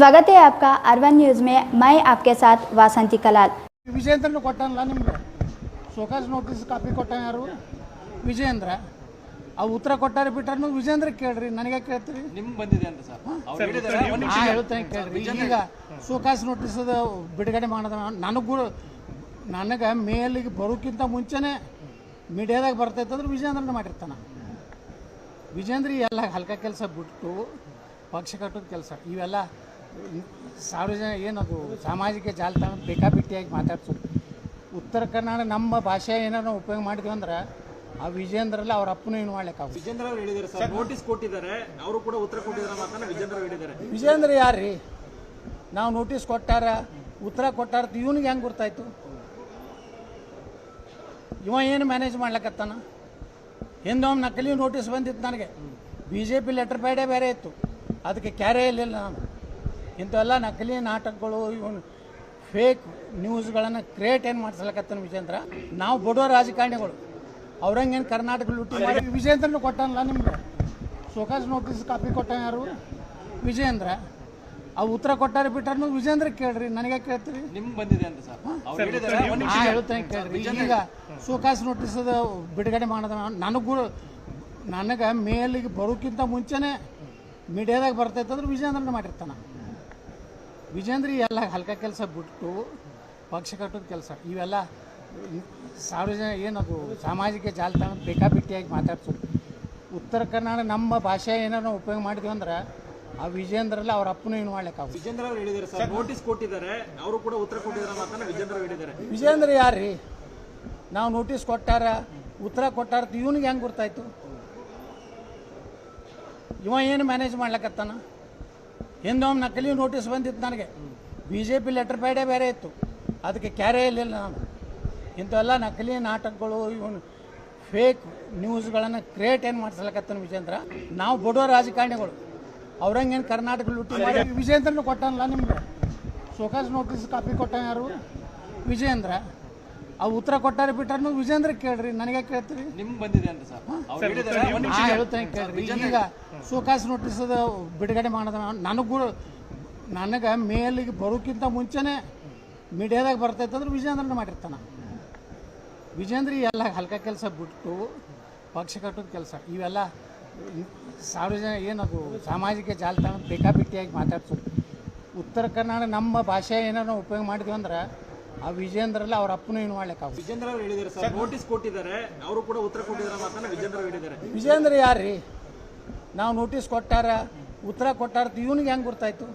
स्वागत है आपका अर्बन न्यूज़ में। मैं आपके साथ वासंती कलाल। ವಿಜೇಂದ್ರನು ಕೊಟ್ಟನಲ್ಲ ನಿಮಗೆ ಸೋಕಾಸ್ ನೋಟಿಸ್ ಕಾಪಿ ಕೊಟ್ಟ ಯಾರು ವಿಜೇಂದ್ರ ಆ ಉತ್ತರ ಕೊಟ್ಟಾರೆ ಬಿಟ್ಟರು ವಿಜೇಂದ್ರ ಕೇಳ್ರಿ ನನಗೆ ಕೇಳ್ತೀರಿ ನಿಮ್ಗೆ ಬಂದಿದೆ ಅಂತ ಸರ್ ಅವ್ರು ಹೇಳಿದ್ದಾರೆ ಹೇಳ್ತೇನೆ ಕೇಳ್ರಿ ಈಗ ಸೋಕಾಸ್ ನೋಟಿಸ್ ಬಿಡುಗಡೆ ಮಾಡೋದ ನನಗೆ ಮೇಲಿಗೆ ಬರೋಕ್ಕಿಂತ ಮುಂಚೆನೇ ಮೀಡಿಯಾದಾಗ ಬರ್ತೈತಂದ್ರೆ ವಿಜೇಂದ್ರನ ಮಾಡಿರ್ತಾನೆ ವಿಜೇಂದ್ರ ಎಲ್ಲ ಹಲ್ಕ ಕೆಲಸ ಬಿಟ್ಟು ಪಕ್ಷ ಕಟ್ಟೋದು ಕೆಲಸ ಇವೆಲ್ಲ ಸಾರ್ವಜನಿಕ ಏನದು ಸಾಮಾಜಿಕ ಜಾಲತಾಣ ಬೇಕಾಬಿಟ್ಟಿಯಾಗಿ ಮಾತಾಡ್ಸೋದು ಉತ್ತರ ಕರ್ನಾಟಕ ನಮ್ಮ ಭಾಷೆ ಏನಾರು ಉಪಯೋಗ ಮಾಡಿದ್ವಿ ಅಂದ್ರೆ ಆ ವಿಜೇಂದ್ರಲ್ಲ ಅವ್ರ ಅಪ್ಪನೂ ಏನು ಮಾಡ್ಲಿಕ್ಕೆ ವಿಜೇಂದ್ರ ಅವರು ಹೇಳಿದ್ದಾರೆ ಸರ್ ನೋಟಿಸ್ ಕೊಟ್ಟಿದ್ದಾರೆ ಅವರು ಕೂಡ ಉತ್ತರ ಕೊಟ್ಟಿದ್ದಾರೆ ಮಾತನ್ನ ವಿಜೇಂದ್ರ ಹೇಳಿದ್ದಾರೆ ವಿಜೇಂದ್ರ ಯಾರ್ರಿ ನಾವು ನೋಟಿಸ್ ಕೊಟ್ಟಾರ ಉತ್ತರ ಕೊಟ್ಟಾರ ಇವನಿಗೆ ಹೆಂಗೆ ಗೊತ್ತಾಯ್ತು ಇವ ಏನು ಮ್ಯಾನೇಜ್ ಮಾಡ್ಲಕತ್ತಾನ ಹಿಂದೊಮ್ಮೆ ನಕಲಿ ನೋಟಿಸ್ ಬಂದಿತ್ತು ನನಗೆ BJP ಲೆಟರ್ ಪ್ಯಾಡೇ ಬೇರೆ ಇತ್ತು ಅದಕ್ಕೆ ಕ್ಯಾರೇ ಇರಲಿಲ್ಲ ನಾನು ಇಂಥವೆಲ್ಲ ನಕಲಿ ನಾಟಕಗಳು ಇವನು ಫೇಕ್ ನ್ಯೂಸ್ಗಳನ್ನು ಕ್ರಿಯೇಟ್ ಏನು ಮಾಡಿಸ್ಲಕತ್ತಾನ ವಿಜೇಂದ್ರ ನಾವು ಬಡವ ರಾಜಕಾರಣಿಗಳು ಅವ್ರಂಗೇನು ಕರ್ನಾಟಕ ಲುಟ್ಟಿ ಮಾಡಿ ವಿಜೇಂದ್ರನು ಕೊಟ್ಟನಲ್ಲ ನಿಮಗೆ ಸೋಕಾಸ್ ನೋಟಿಸ್ ಕಾಪಿ ಕೊಟ್ಟ ಯಾರು ವಿಜೇಂದ್ರ ಆ ಉತ್ತರ ಕೊಟ್ಟಾರೆ ಬಿಟ್ಟರು ವಿಜೇಂದ್ರ ಕೇಳ್ರಿ ನನಗೆ ಕೇಳ್ತೀರಿ ನಿಮ್ಗೆ ಬಂದಿದೆ ಅಂತ ಸರ್ ಅವ್ರು ಹೇಳಿದ್ದಾರೆ ಹೇಳ್ತೇನೆ ಕೇಳ್ರಿ ಈಗ ಸೋಕಾಸ್ ನೋಟಿಸ್ ಬಿಡುಗಡೆ ಮಾಡೋದ ನನಗೆ ಮೇಲಿಗೆ ಬರೋಕ್ಕಿಂತ ಮುಂಚೆನೇ ಮೀಡಿಯಾದಾಗ ಬರ್ತೈತಂದ್ರೆ ವಿಜೇಂದ್ರನ ಮಾಡಿರ್ತಾನೆ ವಿಜೇಂದ್ರ ಎಲ್ಲ ಹಲ್ಕ ಕೆಲಸ ಬಿಟ್ಟು ಪಕ್ಷ ಕಟ್ಟೋದು ಕೆಲಸ ಇವೆಲ್ಲ ಸಾರ್ವಜನಿಕ ಏನದು ಸಾಮಾಜಿಕ ಜಾಲತಾಣ ಬೇಕಾಬಿಟ್ಟಿಯಾಗಿ ಮಾತಾಡ್ಸೋದು ಉತ್ತರ ಕರ್ನಾಟಕ ನಮ್ಮ ಭಾಷೆ ಏನಾರು ಉಪಯೋಗ ಮಾಡಿದ್ವಿ ಅಂದ್ರೆ ಆ ವಿಜೇಂದ್ರಲ್ಲ ಅವ್ರ ಅಪ್ಪನೂ ಏನು ಮಾಡ್ಲಿಕ್ಕೆ ವಿಜೇಂದ್ರ ಅವರು ಹೇಳಿದ್ದಾರೆ ಸರ್ ನೋಟಿಸ್ ಕೊಟ್ಟಿದ್ದಾರೆ ಅವರು ಕೂಡ ಉತ್ತರ ಕೊಟ್ಟಿದ್ದಾರೆ ಮಾತನ್ನ ವಿಜೇಂದ್ರ ಹೇಳಿದ್ದಾರೆ ವಿಜೇಂದ್ರ ಯಾರ್ರಿ ನಾವು ನೋಟಿಸ್ ಕೊಟ್ಟಾರ ಉತ್ತರ ಕೊಟ್ಟಾರ ಇವನಿಗೆ ಹೆಂಗೆ ಗೊತ್ತಾಯ್ತು ಇವ ಏನು ಮ್ಯಾನೇಜ್ ಮಾಡ್ಲಕತ್ತಾನ ಹಿಂದೊಮ್ಮೆ ನಕಲಿ ನೋಟಿಸ್ ಬಂದಿತ್ತು ನನಗೆ BJP ಲೆಟರ್ ಪ್ಯಾಡೇ ಬೇರೆ ಇತ್ತು ಅದಕ್ಕೆ ಕ್ಯಾರೇ ಇರಲಿಲ್ಲ ನಾನು ಇಂಥವೆಲ್ಲ ನಕಲಿ ನಾಟಕಗಳು ಇವನು ಫೇಕ್ ನ್ಯೂಸ್ಗಳನ್ನು ಕ್ರಿಯೇಟ್ ಏನು ಮಾಡಿಸ್ಲಕತ್ತಾನ ವಿಜೇಂದ್ರ ನಾವು ಬಡವ ರಾಜಕಾರಣಿಗಳು ಅವ್ರಂಗೇನು ಕರ್ನಾಟಕ ಲುಟ್ಟಿ ಮಾಡಿ ವಿಜೇಂದ್ರನು ಕೊಟ್ಟನಲ್ಲ ನಿಮಗೆ ಸೋಕಾಸ್ ನೋಟಿಸ್ ಕಾಪಿ ಕೊಟ್ಟ ಯಾರು ವಿಜೇಂದ್ರ ಆ ಉತ್ತರ ಕೊಟ್ಟಾರೆ ಬಿಟ್ಟರು ವಿಜೇಂದ್ರ ಕೇಳ್ರಿ ನನಗೆ ಕೇಳ್ತೀರಿ ನಿಮ್ಗೆ ಬಂದಿದೆ ಅಂತ ಸರ್ ಅವ್ರು ಹೇಳಿದ್ದಾರೆ ಹೇಳ್ತೇನೆ ಕೇಳ್ರಿ ಈಗ ಸೋಕಾಸ್ ನೋಟಿಸ್ ಬಿಡುಗಡೆ ಮಾಡೋದ ನನಗೆ ಮೇಲಿಗೆ ಬರೋಕ್ಕಿಂತ ಮುಂಚೆನೇ ಮೀಡಿಯಾದಾಗ ಬರ್ತೈತಂದ್ರೆ ವಿಜೇಂದ್ರನ ಮಾಡಿರ್ತಾನೆ ವಿಜೇಂದ್ರ ಎಲ್ಲ ಹಲ್ಕ ಕೆಲಸ ಬಿಟ್ಟು ಪಕ್ಷ ಕಟ್ಟೋದು ಕೆಲಸ ಇವೆಲ್ಲ ಸಾರ್ವಜನಿಕ ಏನದು ಸಾಮಾಜಿಕ ಜಾಲತಾಣ ಬೇಕಾಬಿಟ್ಟಿಯಾಗಿ ಮಾತಾಡ್ಸೋದು ಉತ್ತರ ಕರ್ನಾಟಕ ನಮ್ಮ ಭಾಷೆ ಏನಾರು ಉಪಯೋಗ ಮಾಡಿದ್ವಿ ಅಂದ್ರೆ ಆ ವಿಜೇಂದ್ರಲ್ಲ ಅವ್ರ ಅಪ್ಪನೂ ಏನು ಮಾಡ್ಲಿಕ್ಕೆ ವಿಜೇಂದ್ರ ಅವರು ಹೇಳಿದ್ದಾರೆ ಸರ್ ನೋಟಿಸ್ ಕೊಟ್ಟಿದ್ದಾರೆ ಅವರು ಕೂಡ ಉತ್ತರ ಕೊಟ್ಟಿದ್ದಾರೆ ಮಾತನ್ನ ವಿಜೇಂದ್ರ ಹೇಳಿದ್ದಾರೆ ವಿಜೇಂದ್ರ ಯಾರ್ರಿ ನಾವು ನೋಟಿಸ್ ಕೊಟ್ಟಾರ ಉತ್ತರ ಕೊಟ್ಟಾರ ಇವನಿಗೆ ಹೆಂಗೆ ಗೊತ್ತಾಯ್ತು